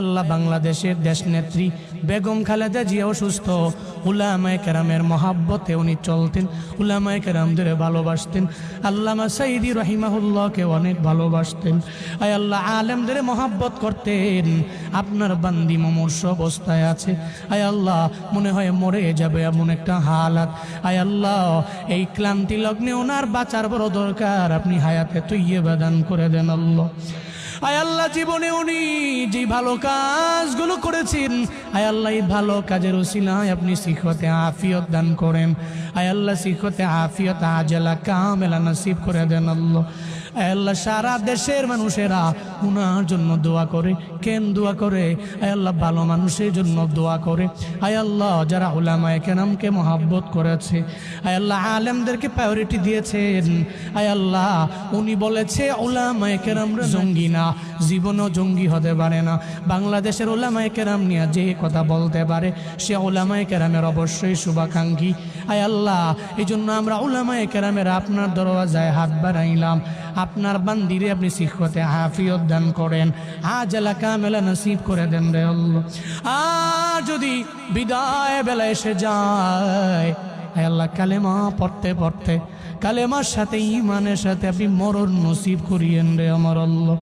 আল্লাহ বাংলাদেশের দেশ নেত্রী বেগম খালেদা জিয়া অসুস্থ, উলামায়ে কেরামের মহাব্বতে উনি চলতেন, উলামায়ে কেরামদের ভালোবাসতেন, আল্লামা সাইদি রহিমাহুল্লাহকে অনেক ভালোবাসতেন। আয় আল্লাহ আলেমদের মহাব্বত করতেন। আপনার বান্দি মুমূর্ষু অবস্থায় আছে, আয় আল্লাহ মনে হয় মরে যাবে এমন একটা হালাত। আয় আল্লাহ এই ক্লান্তি লগ্নে ওনার বাঁচার বড় দরকার, আপনি হায়াতে তৈয়বা দান করে দেন আল্লাহ। আয় আল্লাহ জীবনে উনি যে ভালো কাজগুলো করেছেন, আয় আল্লাহ এই ভালো কাজের উসিলায় আপনি সিহতে আফিয়ত দান করেন। আয় আল্লাহ সিহতে আফিয়ত আজলা কামেলা নসিব করে দেন আল্লাহ। আয় আল্লাহ সারা দেশের মানুষেরা উনার জন্য দোয়া করে। কেন দোয়া করে? আয় আল্লাহ ভালো মানুষের জন্য দোয়া করে। আয় আল্লাহ যারা উলামায়ে কেরামকে মহাব্বত করেছে, আয় আল্লাহ আলেমদেরকে প্রায়োরিটি দিয়েছেন, আয় আল্লাহ উনি বলেছে উলামায়ে কেরামরা জঙ্গি না, জীবনও জঙ্গি হতে পারে না। বাংলাদেশের উলামায়ে কেরাম নিয়ে যে কথা বলতে পারে সে উলামায়ে কেরামের অবশ্যই শুভাকাঙ্ক্ষী। আয় আল্লাহ এই জন্য আমরা উলামায়ে কেরামের আপনার দরওয়াজায় হাত বাড়াইলাম। আপনার বান্দিরে আপনি সিহতে আফিয়ত দান করেন, আজলা কামেলা নসিব করে দেন রে আল্লাহ। আর যদি বিদায় বেলা এসে যায়, আয় আল্লাহ কালেমা পড়তে পড়তে কালেমার সাথে ঈমানের সাথে আপনি মরণ নসিব করিয়েন রে আমার আল্লাহ।